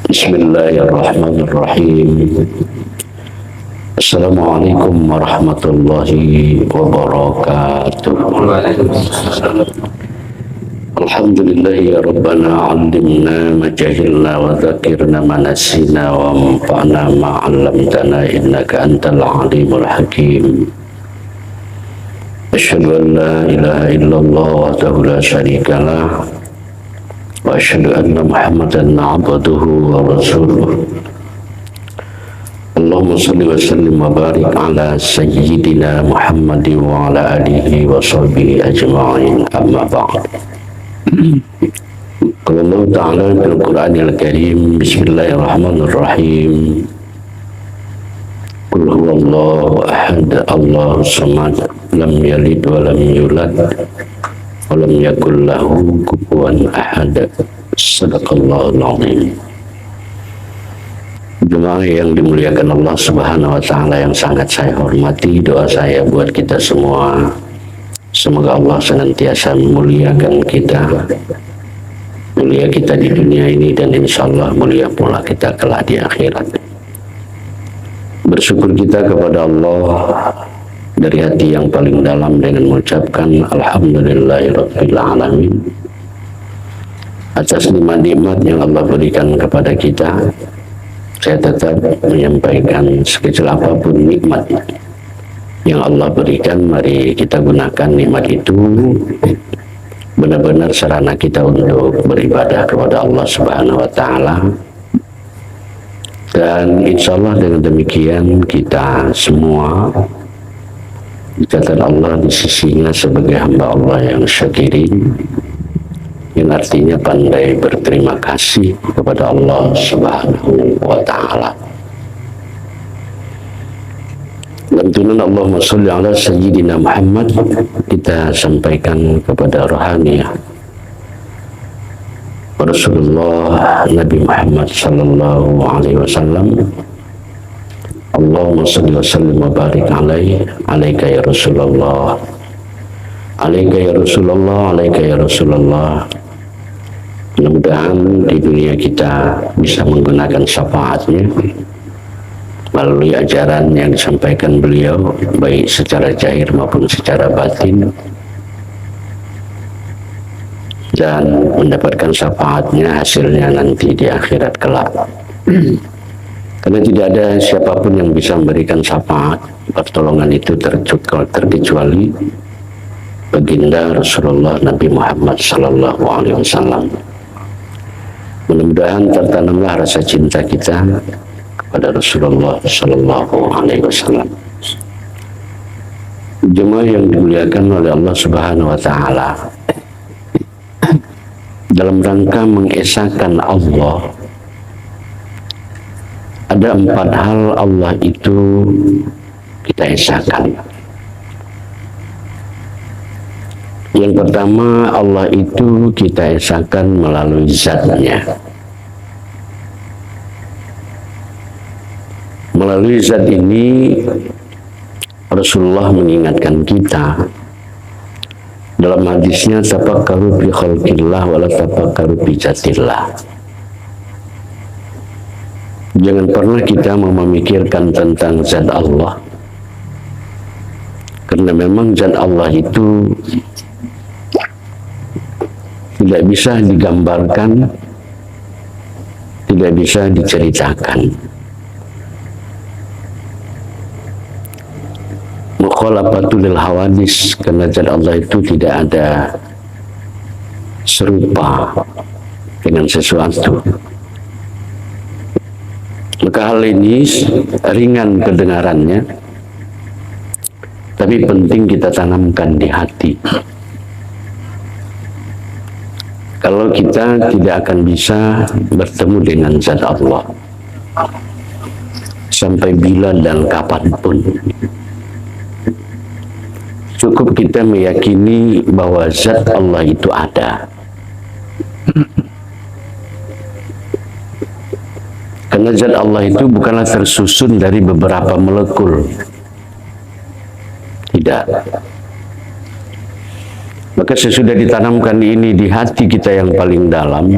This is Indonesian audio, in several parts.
Bismillahirrahmanirrahim. Assalamualaikum warahmatullahi wabarakatuh. Alhamdulillah ya Rabbana alimna ma jahilna wa dzakirna ma nasina wa anfa'na ma 'allamtana innaka antal alimul hakim. Asyhadu an la ilaha illallah wahdahu la syarikalah wa asyhadu anna Muhammadan 'abduhu wa rasuluh. Allahumma salli wa sallim wa barik ala sayyidina Muhammad wa ala alihi wa sahbihi ajma'in, amma ba'd. Qala Allah Ta'ala fil Qur'anil Karim, bismillahirrahmanirrahim. Qul huwallahu ahad, Allahus samad, lam yalid wa lam yulad wa lam yakul lahu kufuwan ahad. Shadaqallahul azim. Jemaah yang dimuliakan Allah Subhanahu wa Ta'ala yang sangat saya hormati, doa saya buat kita semua, semoga Allah senantiasa memuliakan kita, mulia kita di dunia ini, dan insya Allah mulia pula kita kelak di akhirat. Bersyukur kita kepada Allah dari hati yang paling dalam dengan mengucapkan Alhamdulillahirabbil alamin atas nikmat-nikmat yang Allah berikan kepada kita. Saya tetap menyampaikan sekecil apapun nikmat yang Allah berikan, mari kita gunakan nikmat itu benar-benar sarana kita untuk beribadah kepada Allah Subhanahu wa Ta'ala. Dan insya Allah dengan demikian kita semua dicatat Allah di sisinya sebagai hamba Allah yang syakirin, yang artinya pandai berterima kasih kepada Allah Subhanahu wa Ta'ala. Lantunan Allahumma sholli ala sayyidina Muhammad kita sampaikan kepada rohaniah Rasulullah Nabi Muhammad sallallahu alaihi wasallam. Allahumma sholli wa sallim wa barik alaihi, alaika ya Rasulullah, alaika ya Rasulullah, alaika ya Rasulullah. Mudah-mudahan di dunia kita bisa menggunakan syafaatnya melalui ajaran yang disampaikan beliau, baik secara zahir maupun secara batin, dan mendapatkan syafaatnya, hasilnya nanti di akhirat kelak. Karena tidak ada siapapun yang bisa memberikan syafaat, pertolongan itu terkecuali baginda Rasulullah Nabi Muhammad sallallahu alaihi wasallam. Mudah-mudahan tertanamlah rasa cinta kita kepada Rasulullah sallallahu alaihi wasallam. Jemaah yang dimuliakan oleh Allah Subhanahu wa Ta'ala, dalam rangka mengesahkan Allah, ada 4 hal Allah itu kita esahkan. Yang pertama, Allah itu kita esahkan melalui zatnya. Melalui zat ini Rasulullah mengingatkan kita dalam hadisnya, tafakkaru fi khalqillah wa la tafakkaru fi zatillah. Jangan pernah kita memikirkan tentang zat Allah, karena memang zat Allah itu tidak bisa digambarkan, tidak bisa diceritakan. Mukhalafatul lil hawadis, karena zat Allah itu tidak ada serupa dengan sesuatu. Maka hal ini ringan kedengarannya, tapi penting kita tanamkan di hati. Kalau kita tidak akan bisa bertemu dengan zat Allah sampai bila dan kapanpun, cukup kita meyakini bahwa zat Allah itu ada. Karena zat Allah itu bukanlah tersusun dari beberapa molekul. Tidak. Maka sesudah ditanamkan ini di hati kita yang paling dalam,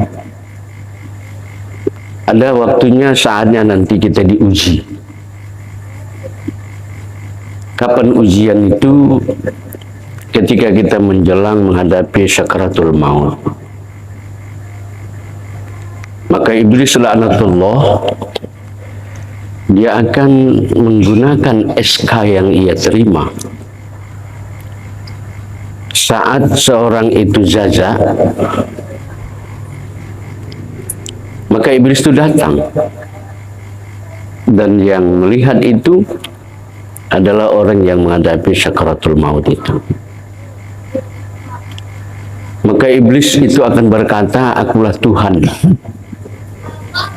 ada waktunya, saatnya nanti kita diuji. Kapan ujian itu? Ketika kita menjelang menghadapi sakaratul maut. Maka iblis laknatullah, dia akan menggunakan SK yang ia terima saat seorang itu jaza. Maka iblis itu datang, dan yang melihat itu adalah orang yang menghadapi sakaratul maut itu. Maka iblis itu akan berkata, akulah Tuhan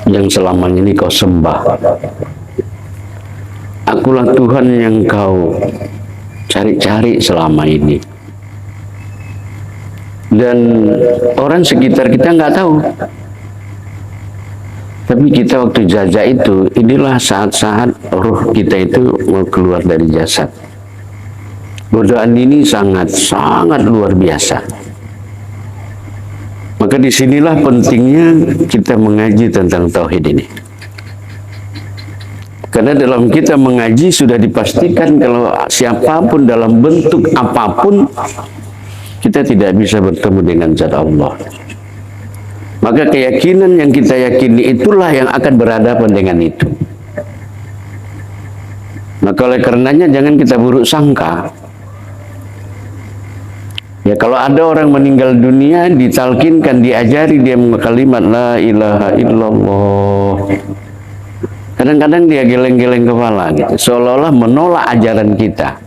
yang selama ini kau sembah, akulah Tuhan yang kau cari-cari selama ini. Dan orang sekitar kita nggak tahu. Tapi kita waktu jaza itu, inilah saat-saat ruh kita itu mau keluar dari jasad. Godaan ini sangat luar biasa. Maka disinilah pentingnya kita mengaji tentang tauhid ini. Karena dalam kita mengaji sudah dipastikan kalau siapapun dalam bentuk apapun, kita tidak bisa bertemu dengan zat Allah. Maka keyakinan yang kita yakini itulah yang akan berhadapan dengan itu. Maka oleh karenanya jangan kita buruk sangka. Ya, kalau ada orang meninggal dunia, ditalkinkan, diajari dia kalimat la ilaha illallah. Kadang-kadang dia geleng-geleng kepala gitu, seolah-olah menolak ajaran kita.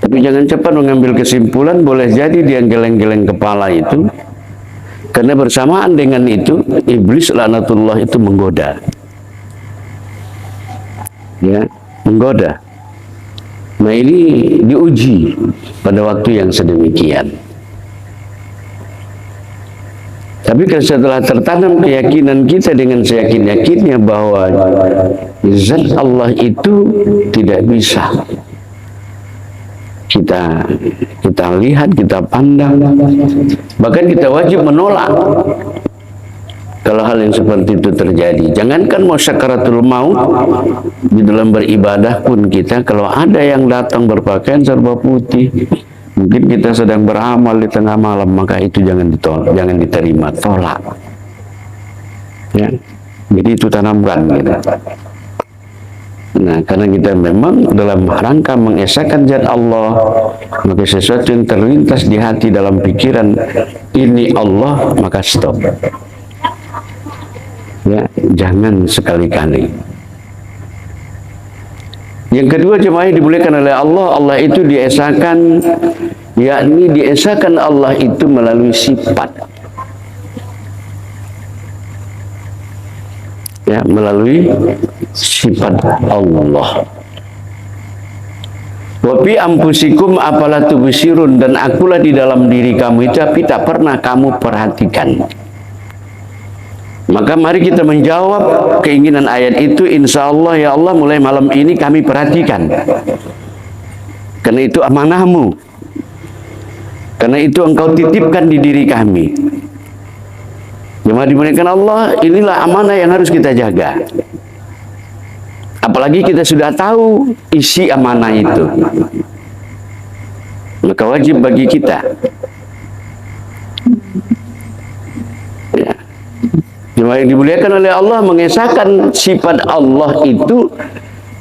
Tapi jangan cepat mengambil kesimpulan, boleh jadi dia geleng-geleng kepala itu karena bersamaan dengan itu iblis laknatullah itu menggoda. Ya, menggoda. Nah, ini diuji pada waktu yang sedemikian. Tapi setelah tertanam keyakinan kita dengan seyakin-yakinnya bahwa zat Allah itu tidak bisa kita lihat, kita pandang, bahkan kita wajib menolak kalau hal yang seperti itu terjadi. Jangankan mau sakaratul maut, di dalam beribadah pun kita kalau ada yang datang berpakaian serba putih, mungkin kita sedang beramal di tengah malam, maka itu jangan ditolak, jangan diterima, tolak. Ya, jadi itu tanamkan gitu. Nah, karena kita memang dalam rangka mengesahkan zat Allah, maka sesuatu yang terlintas di hati dalam pikiran ini Allah, maka stop. Ya, jangan sekali-kali. Yang kedua, jemaah yang dimuliakan oleh Allah, Allah itu diesahkan, yakni diesahkan Allah itu melalui sifat. Ya, melalui sifat Allah. Wa fi anfusikum afala tubsirun, dan akulah di dalam diri kamu itu tapi tak pernah kamu perhatikan. Maka mari kita menjawab keinginan ayat itu, insya Allah ya Allah mulai malam ini kami perhatikan. Karena itu amanahmu. Karena itu engkau titipkan di diri kami. Jemaah dimuliakan Allah, inilah amanah yang harus kita jaga. Apalagi kita sudah tahu isi amanah itu. Maka wajib bagi kita. Ya. Jemaah yang dimuliakan oleh Allah, mengesahkan sifat Allah itu,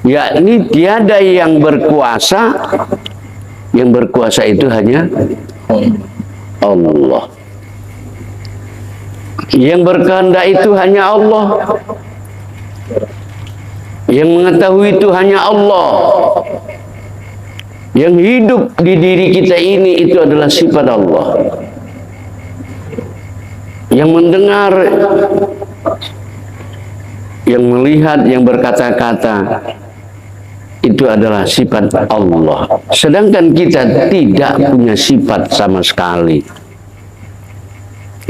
yakni tiada yang berkuasa. Yang berkuasa itu hanya Allah. Yang berkehendak itu hanya Allah. Yang mengetahui itu hanya Allah. Yang hidup di diri kita ini itu adalah sifat Allah. Yang mendengar, yang melihat, yang berkata-kata itu adalah sifat Allah. Sedangkan kita tidak punya sifat sama sekali.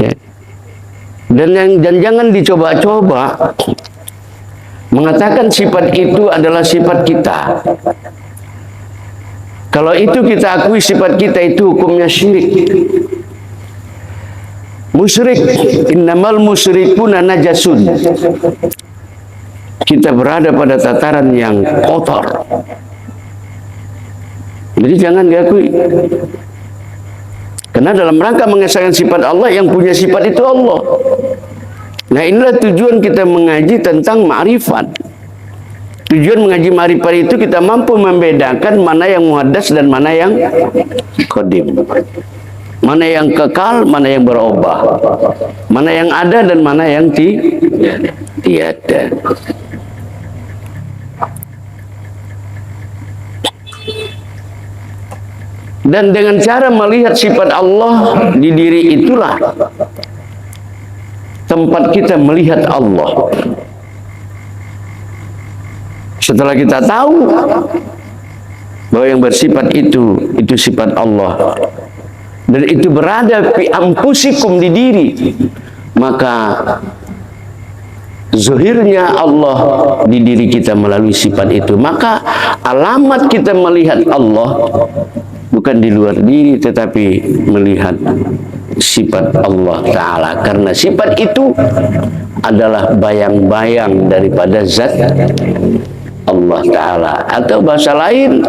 Ya. Dan jangan dicoba-coba mengatakan sifat itu adalah sifat kita. Kalau itu kita akui sifat kita, itu hukumnya syirik. musyrik, innamal musyrikuna najasun. Kita berada pada tataran yang kotor. Jadi jangan diakui. Karena dalam rangka mengesahkan sifat Allah, yang punya sifat itu Allah. Nah, inilah tujuan kita mengaji tentang ma'rifat. Tujuan mengaji ma'rifat itu kita mampu membedakan mana yang muhaddas dan mana yang qadim. Mana yang kekal, mana yang berubah. Mana yang ada dan mana yang tiada. Dan dengan cara melihat sifat Allah di diri itulah tempat kita melihat Allah. Setelah kita tahu bahwa yang bersifat itu sifat Allah, dan itu berada fi anfusikum, di diri, maka zuhirnya Allah di diri kita melalui sifat itu. Maka alamat kita melihat Allah bukan di luar diri, tetapi melihat sifat Allah Ta'ala. Karena sifat itu adalah bayang-bayang daripada zat Allah Ta'ala. Atau bahasa lain,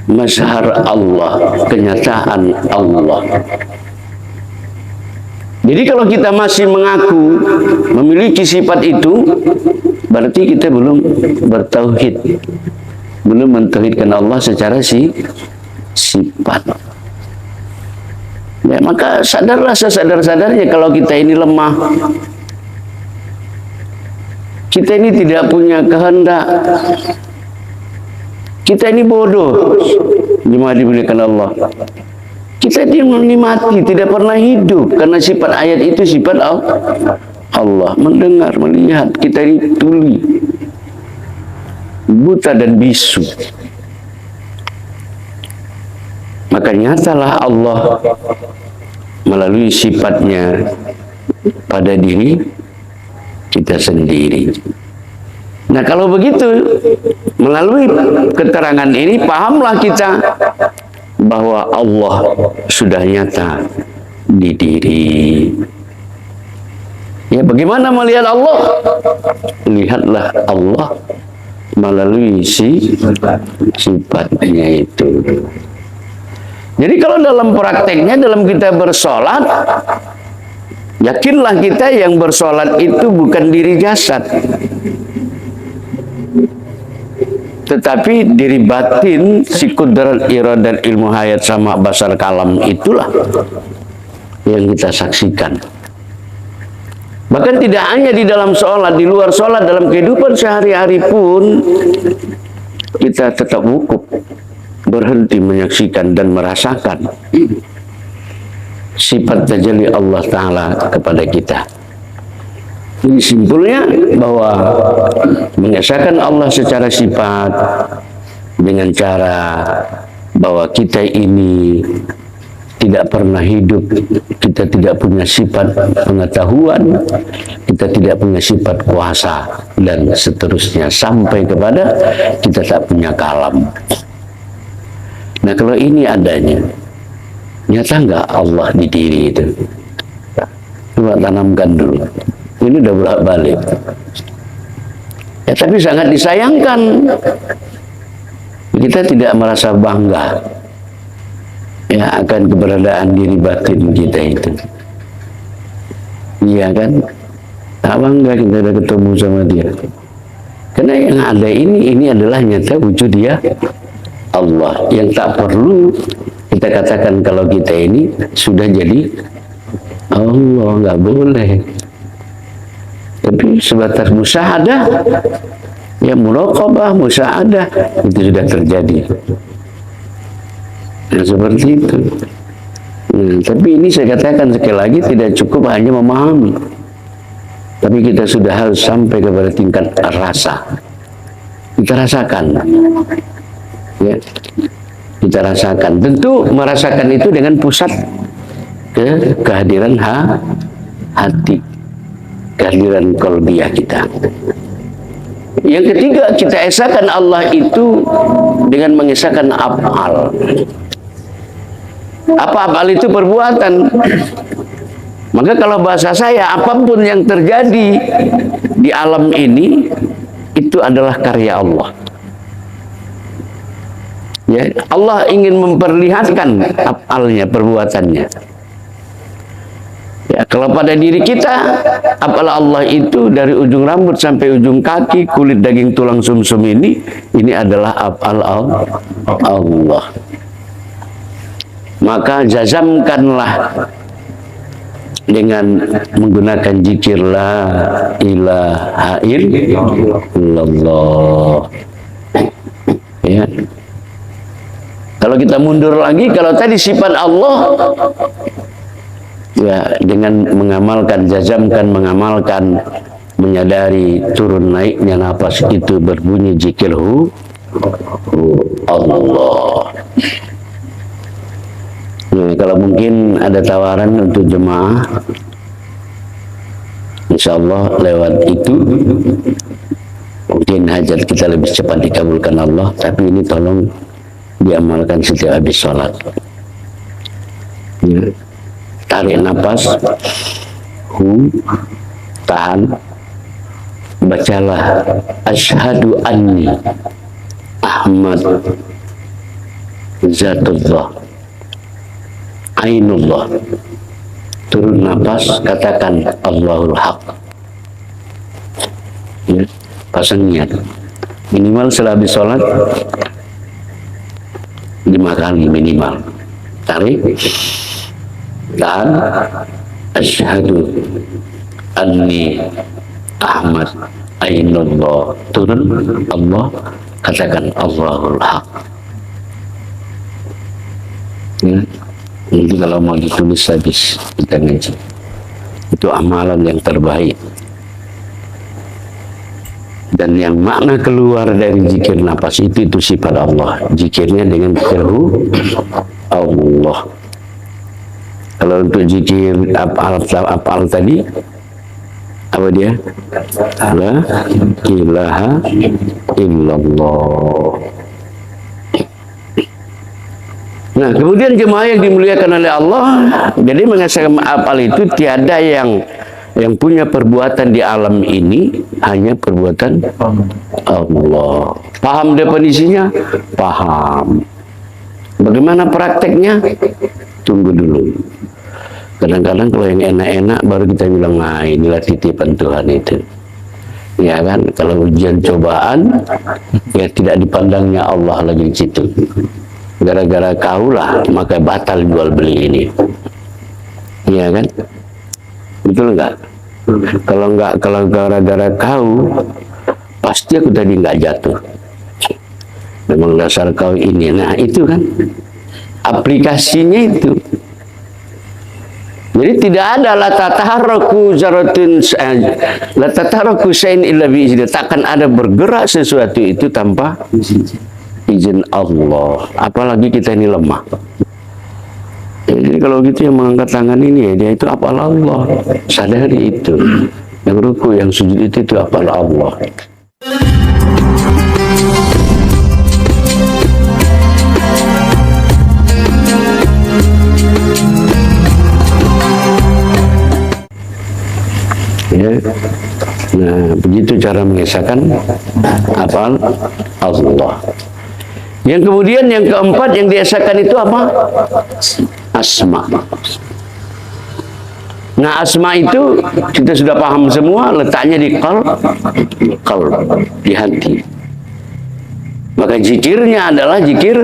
mazhar Allah, kenyataan Allah. Jadi kalau kita masih mengaku memiliki sifat itu, berarti kita belum bertauhid, belum mentauhidkan Allah secara sifat. Ya, maka sadarlah sesadar-sadarnya kalau kita ini lemah, kita ini tidak punya kehendak, kita ini bodoh, jemaah dimuliakan Allah. Kita ini mati, tidak pernah hidup, karena sifat ayat itu sifat Allah. Mendengar, melihat, kita ini tuli, buta dan bisu. Maka nyatalah Allah melalui sifatnya pada diri kita sendiri. Nah, kalau begitu, melalui keterangan ini pahamlah kita bahwa Allah sudah nyata di diri. Ya, bagaimana melihat Allah? Lihatlah Allah melalui sifatnya itu. Jadi kalau dalam prakteknya, dalam kita bersolat, yakinlah kita yang bersolat itu bukan diri jasad, tetapi diri batin, si kudrat, iradat, ilmu hayat, sama basar kalam, itulah yang kita saksikan. Bahkan tidak hanya di dalam sholat, di luar sholat, dalam kehidupan sehari-hari pun kita tetap wukuf, berhenti menyaksikan dan merasakan sifat tajalli Allah Ta'ala kepada kita. Jadi simpulnya bahwa mengesahkan Allah secara sifat dengan cara bahwa kita ini tidak pernah hidup, kita tidak punya sifat pengetahuan, kita tidak punya sifat kuasa, dan seterusnya sampai kepada kita tak punya kalam. Nah, kalau ini adanya, nyata nggak Allah di diri itu? Coba tanamkan dulu. Ini udah bolak-balik. Ya, tapi sangat disayangkan kita tidak merasa bangga ya akan keberadaan diri batin kita itu. Iya kan? Tak bangga kita udah ketemu sama dia. Karena yang ada ini adalah nyata wujud dia Allah, yang tak perlu kita katakan kalau kita ini sudah jadi Allah, nggak boleh. Tapi sebatas musyahadah, ya muraqabah, musyahadah, itu sudah terjadi. Nah, seperti itu. Nah, tapi ini saya katakan sekali lagi, tidak cukup hanya memahami, tapi kita sudah harus sampai kepada tingkat rasa. Kita rasakan. Ya, kita rasakan. Tentu merasakan itu dengan pusat kehadiran hati, kehadiran qalbiyah kita. Yang ketiga, kita esakan Allah itu dengan mengesahkan af'al. Apa af'al itu? Perbuatan. Maka kalau bahasa saya, apapun yang terjadi di alam ini itu adalah karya Allah. Ya, Allah ingin memperlihatkan afalnya, perbuatannya. Ya, kalau pada diri kita, apalah Allah itu dari ujung rambut sampai ujung kaki, kulit, daging, tulang, sumsum ini adalah afal Allah. Maka jazamkanlah dengan menggunakan zikir la ilaha illallah. Ya. Kalau kita mundur lagi, kalau tadi sifat Allah, ya dengan mengamalkan, jazamkan, mengamalkan, menyadari turun naiknya nafas itu berbunyi zikir Allah. Nah, kalau mungkin ada tawaran untuk jemaah, insya Allah lewat itu mungkin hajat kita lebih cepat dikabulkan Allah. Tapi ini tolong diamalkan setiap habis sholat. Ya. Tarik nafas, tahan, bacalah asyhadu anni Ahmad Zatullah Ainullah. Turun nafas, katakan Allahul Haq. Ya, pasang niat minimal setelah habis sholat 5 kali minimal. Tarik, tahan, asyhadu anni Ahmad Ainullah. Turun, Allah, katakan Allahul Haq. Ya. Itu kalau mau ditulis habis kita ngaji. Itu amalan yang terbaik. Dan yang makna keluar dari zikir nafas itu sifat Allah. Zikirnya dengan zikir Allah. Kalau untuk zikir apal tadi, apa dia? La ilaha illallah. Nah, kemudian jemaah yang dimuliakan oleh Allah, jadi mengesahkan apal itu tiada yang punya perbuatan di alam ini, hanya perbuatan Allah. Paham definisinya? Paham. Bagaimana prakteknya? Tunggu dulu. Kadang-kadang kalau yang enak-enak baru kita bilang, nah inilah titipan Tuhan itu. Ya kan, kalau ujian cobaan, ya tidak dipandangnya Allah lagi di situ. Gara-gara kaulah maka batal jual beli ini. Iya kan? Betul enggak? Kalau gara-gara kau, pasti aku tadi enggak jatuh. Memang dasar kau ini. Nah, itu kan aplikasinya itu. Jadi tidak ada la tataharaku zaratun la tataharaku syai'in illa bi izni. Takkan ada bergerak sesuatu itu tanpa izin Allah. Apalagi kita ini lemah. Jadi kalau gitu yang mengangkat tangan ini ya dia itu apal Allah. Sadari itu. Yang ruku, yang sujud itu apal Allah. Ya. Nah, begitu cara mengesahkan apal Allah. Yang kemudian yang keempat yang diesakan itu apa? Asma. Nah, asma itu kita sudah paham semua, letaknya di qalb, di hati. Maka zikirnya adalah zikir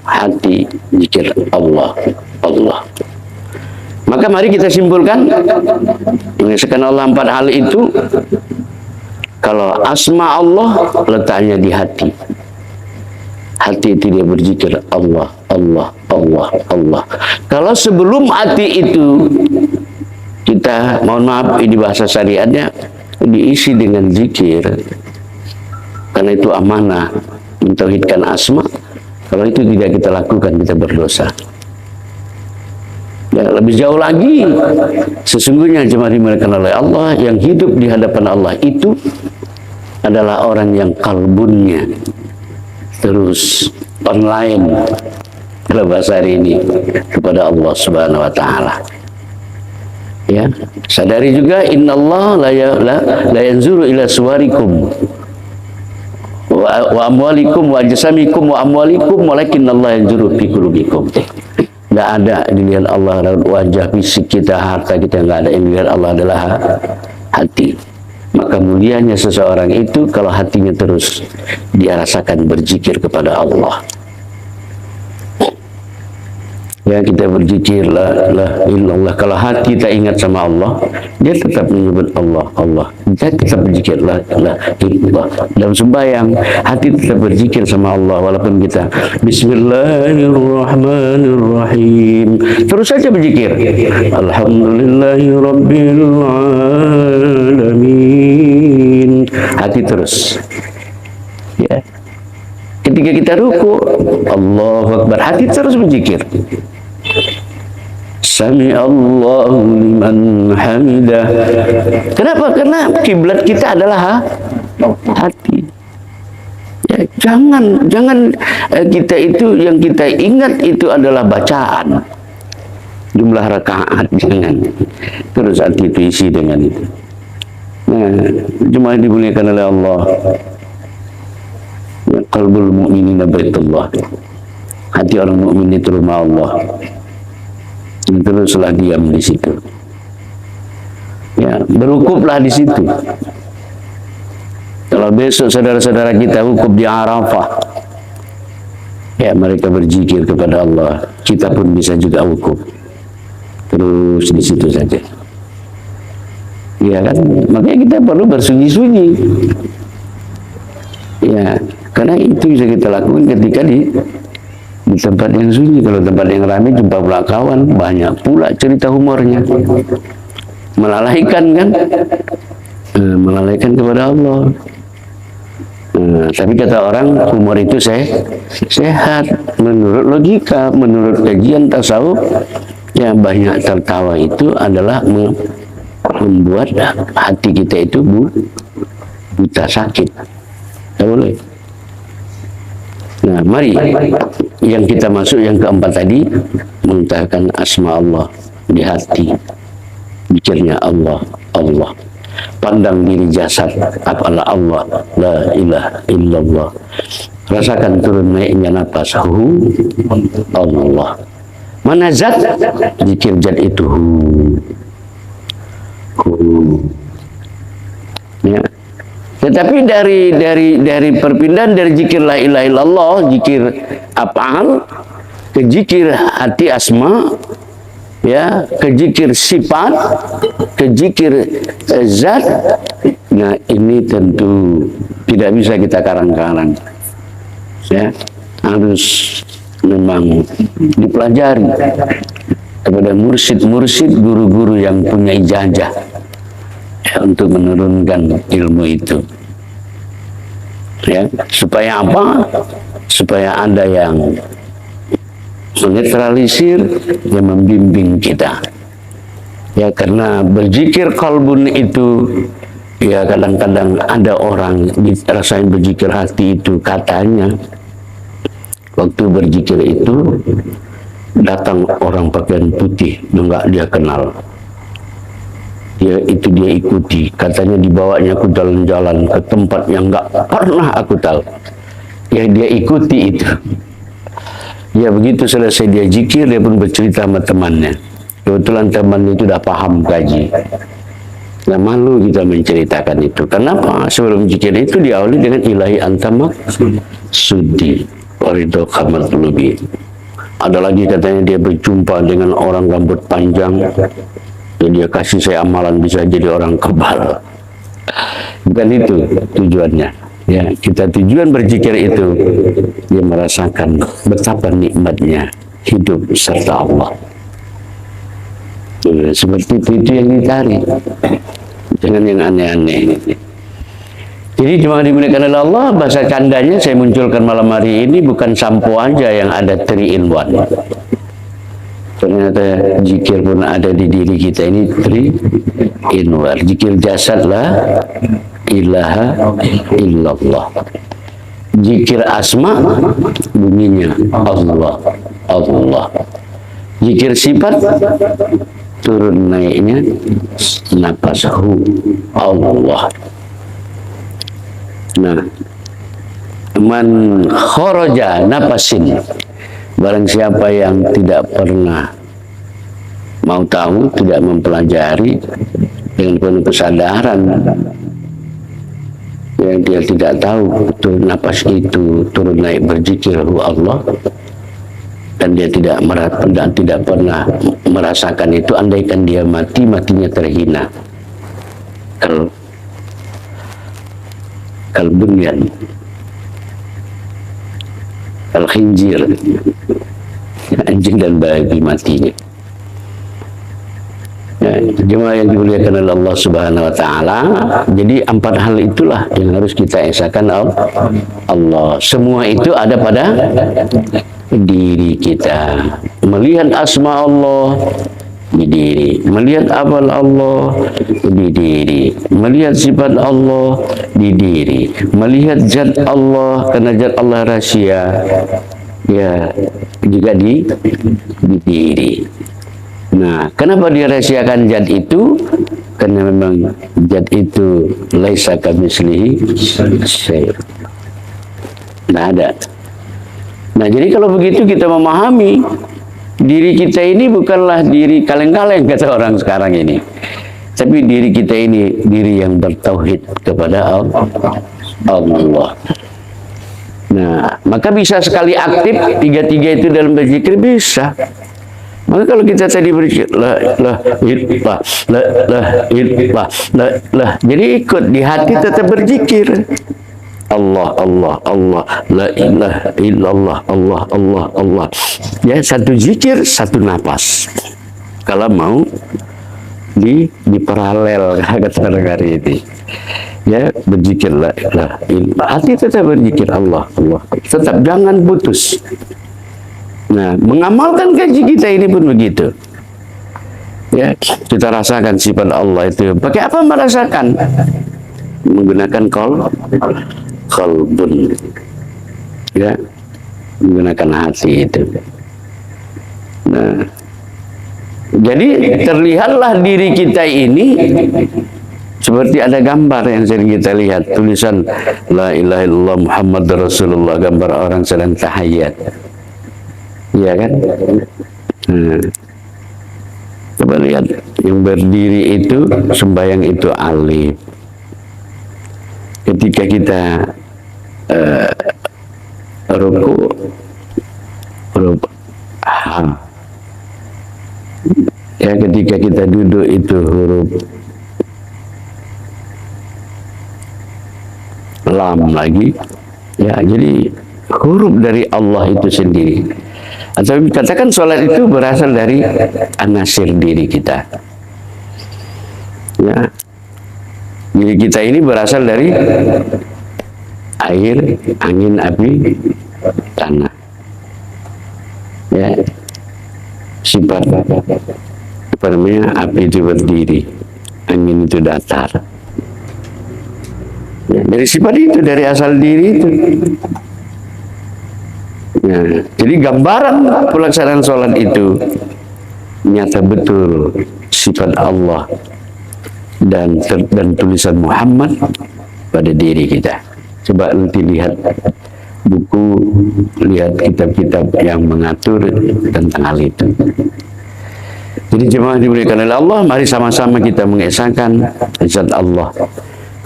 hati, zikir Allah. Maka mari kita simpulkan mengesahkan Allah 4 hal itu. Kalau asma Allah letaknya di hati. Hati itu dia berzikir Allah. Kalau sebelum hati itu kita, mohon maaf ini bahasa syariatnya, diisi dengan zikir. Karena itu amanah mentauhidkan asma. Kalau itu tidak kita lakukan, kita berdosa. Ya, lebih jauh lagi, sesungguhnya jemaah dimuliakan oleh Allah, yang hidup di hadapan Allah itu adalah orang yang kalbunnya terus online kalau bahasa hari ini, kepada Allah Subhanahu wa taala. Ya, sadari juga innallaha la yanzuru ila suwarikum wa amwalikum wa ajsamikum wa amwalikum walakinnallaha yanzuru fi qulubikum. Enggak ada dilihat Allah wajah fisik kita, harta kita, enggak ada. Yang dilihat Allah adalah hati. Maka mulianya seseorang itu kalau hatinya terus dia rasakan berzikir kepada Allah. Ya, kita berzikir la ilallah. Kalau hati kita ingat sama Allah, dia tetap menyebut Allah, Allah. Kita tetap berzikir la ilallah. Dalam sembahyang, hati tetap berzikir sama Allah walaupun kita Bismillahirrahmanirrahim. Terus saja berzikir. Alhamdulillahirabbil alamin. Hati terus. Ya. Ketika kita ruku, Allahu Akbar, hati terus berzikir. Sami Allahu liman hamidah. Kenapa? Karena kiblat kita adalah hati. Ya, jangan kita itu yang kita ingat itu adalah bacaan, jumlah rakaat, jangan. Terus hati itu isi dengan itu. Nah, jemaah dimuliakan oleh Allah. Ya, qalbul mu'minina baitullah. Hati orang mukmin itu rumah Allah. Teruslah diam di situ. Ya, berwukuflah di situ. Kalau besok saudara-saudara kita wukuf di Arafah, ya mereka berzikir kepada Allah. Kita pun bisa juga wukuf. Terus di situ saja. Ya kan? Makanya kita perlu bersunyi-sunyi. Ya, karena itu bisa kita lakukan ketika di tempat yang sunyi. Kalau tempat yang ramai, jumpa pula kawan, banyak pula cerita humornya, melalaikan kan, melalaikan kepada Allah. Tapi kata orang, humor itu sehat menurut logika, menurut kajian tasawuf. Yang banyak tertawa itu adalah membuat hati kita itu buta, sakit. Tak boleh. Nah, mari yang kita masuk yang keempat tadi, mengutarakan asma Allah di hati. Pikirnya Allah, Allah. Pandang diri jasad, apalah Allah, la ilaha illallah. Rasakan turun naiknya napas, Allah. Mana zat? Zikir zat itu ya. Tetapi dari perpindahan dari zikir la ilaha illallah, zikir af'al, ke zikir hati asma, ya, ke zikir sifat, ke zikir zat. Nah, ini tentu tidak bisa kita karang-karang. Ya, harus memang dipelajari kepada mursyid-mursyid, guru-guru yang punya ijazah, ya, untuk menurunkan ilmu itu. Ya, supaya apa? Supaya ada yang menetralisir, yang membimbing kita. Ya, karena berzikir kalbun itu, ya kadang-kadang ada orang dirasain berzikir hati itu, katanya waktu berzikir itu datang orang pakaian putih, enggak dia kenal. Dia ikuti, katanya dibawanya aku jalan-jalan ke tempat yang enggak pernah aku tahu. Ya, dia ikuti itu. Ya, begitu selesai dia zikir, dia pun bercerita sama temannya. Kebetulan temannya itu udah paham kaji. Nah, malu kita menceritakan itu. Kenapa? Sebelum zikir itu diawali dengan ilahi antamak sudi warido kamat lubi. Ada lagi katanya dia berjumpa dengan orang rambut panjang. Dan dia kasih saya amalan bisa jadi orang kebal. Bukan itu tujuannya. Ya, kita tujuan berzikir itu, dia merasakan betapa nikmatnya hidup serta Allah. Seperti itu yang dicari. Jangan yang aneh-aneh. Jadi cuma dimuliakan oleh Allah, bahasa candanya saya munculkan malam hari ini bukan sampo aja yang ada 3 in 1. Ternyata zikir pun ada di diri kita ini 3 in 1. Zikir jasad la ilaha illallah. Zikir asma bunyinya Allah, Allah. Zikir sifat, turun naiknya nafas hu Allah. Nah, man kharaja nafasin, barang siapa yang tidak pernah mau tahu, tidak mempelajari dengan penuh kesadaran, yang dia tidak tahu betul napas itu turun naik berzikir Allah, dan dia tidak pernah merasakan itu, andaikan dia mati, matinya terhina. Bunyan, khinjir, anjing dan babi matinya. Jemaah yang dimuliakan oleh Allah Subhanahu wa taala, jadi 4 hal itulah yang harus kita esakan Allah. Semua itu ada pada diri kita. Melihat asma Allah di diri, melihat amal Allah di diri, melihat sifat Allah di diri, melihat zat Allah, karena zat Allah rahasia, ya juga di diri. Nah, kenapa dirahasiakan zat itu? Karena memang zat itu laisa kamitslihi syai'. Tidak ada. Nah, jadi kalau begitu kita memahami diri kita ini bukanlah diri kaleng-kaleng kata orang sekarang ini, tapi diri kita ini diri yang bertauhid kepada Allah. Nah, maka bisa sekali aktif tiga-tiga itu dalam berzikir, bisa. Maka kalau kita tadi berzikir la, jadi ikut di hati tetap berzikir Allah, la ilaha illallah, Allah. Ya, satu zikir, satu nafas. Kalau mau di paralel kata orang hari ini. Ya, berzikir la ilaha illallah. Hati tetap berzikir Allah. Tetap jangan putus. Nah, mengamalkan kaji kita ini pun begitu. Ya, kita rasakan sifat Allah itu. Pakai apa merasakan? Menggunakan qalbun. Ya, menggunakan hati itu. Nah, jadi terlihatlah diri kita ini seperti ada gambar yang sering kita lihat, tulisan la ilaha illallah Muhammad Rasulullah, gambar orang sedang tahiyat. Iya kan? Nah, coba lihat yang berdiri itu, sembahyang itu alif. Ketika kita ruku, huruf ha. Ya, ketika kita duduk itu huruf lam lagi. Ya, jadi huruf dari Allah itu sendiri. Atau katakan sholat itu berasal dari anasir diri kita. Ya, diri kita ini berasal dari air, angin, api, tanah. Ya, sifat apa namanya, api itu berdiri, angin itu datar. Ya, dari sifat itu, dari asal diri itu. Nah, jadi gambaran pelaksanaan sholat itu nyata betul sifat Allah dan tulisan Muhammad pada diri kita. Coba nanti lihat buku, lihat kitab-kitab yang mengatur tentang hal itu. Jadi jemaah dimuliakan oleh Allah, mari sama-sama kita mengesahkan zat Allah.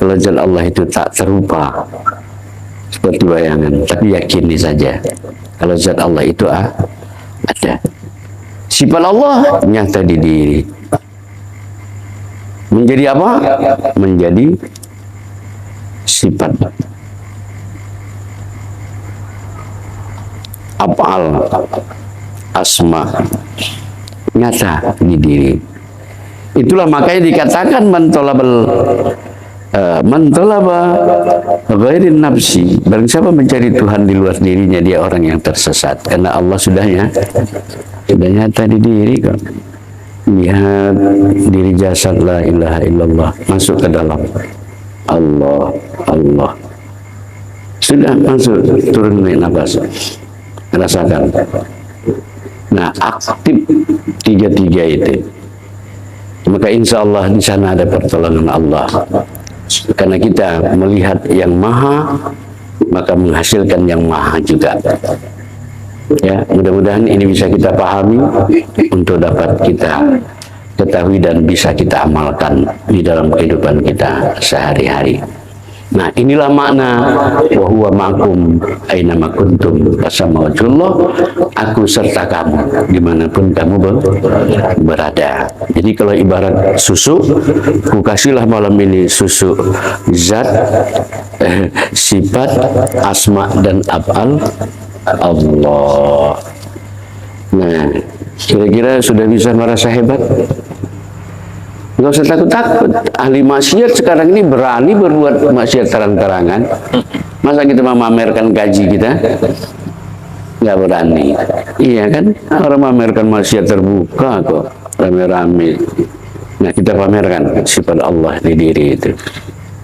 Kalau zat Allah itu tak serupa seperti bayangan, tapi yakini saja kalau zat Allah itu ada. Sifat Allah nyata di diri. Menjadi apa? Menjadi sifat. Af'al, asma, nyata di diri. Itulah makanya dikatakan mentolaba ghairin nafsi, barang siapa mencari Tuhan di luar dirinya, dia orang yang tersesat, karena Allah sudah nyata di diri kok. Lihat diri jasad la ilaha illallah masuk ke dalam Allah, sudah masuk, turun naik nafas, rasakan Nah, aktif tiga-tiga itu. Maka insya Allah di sana ada pertolongan Allah. Karena kita melihat yang maha, maka menghasilkan yang maha juga. Ya, mudah-mudahan ini bisa kita pahami untuk dapat kita ketahui dan bisa kita amalkan di dalam kehidupan kita sehari-hari. Nah, inilah makna wa huwa ma'akum aina ma kuntum fasama wajhullah, aku serta kamu dimanapun kamu berada. Jadi kalau ibarat susu, ku kasihlah malam ini susu zat, sifat, asma dan af'al Allah. Nah, kira-kira sudah bisa merasa hebat? Nggak usah takut-takut. Ahli maksiat sekarang ini berani berbuat maksiat terang-terangan. Masa kita memamerkan gaji kita? Nggak berani. Iya kan? Orang memamerkan maksiat terbuka kok, rame-rame. Nah, kita pamerkan sifat Allah di diri itu.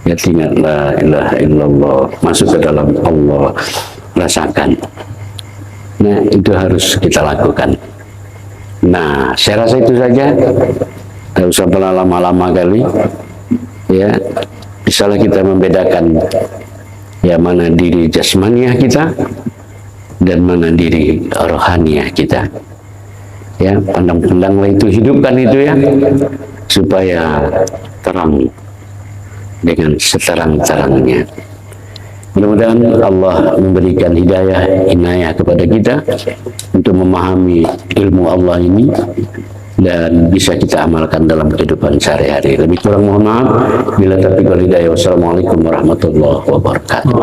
Ya, ingat la ilaha illallah, masuk ke dalam Allah, rasakan. Nah, itu harus kita lakukan. Nah, saya rasa itu saja. Tidak usah lama-lama kali, ya. Bisalah kita membedakan ya mana diri jasmaniah kita dan mana diri rohaniah kita. Ya, pandang-pandanglah itu, hidupkan itu ya, supaya terang dengan seterang-terangnya. Mudah-mudahan Allah memberikan hidayah, inayah kepada kita untuk memahami ilmu Allah ini dan bisa kita amalkan dalam kehidupan sehari-hari. Lebih kurang mohon maaf. Bila taufiq wal hidayah. Wassalamualaikum warahmatullahi wabarakatuh.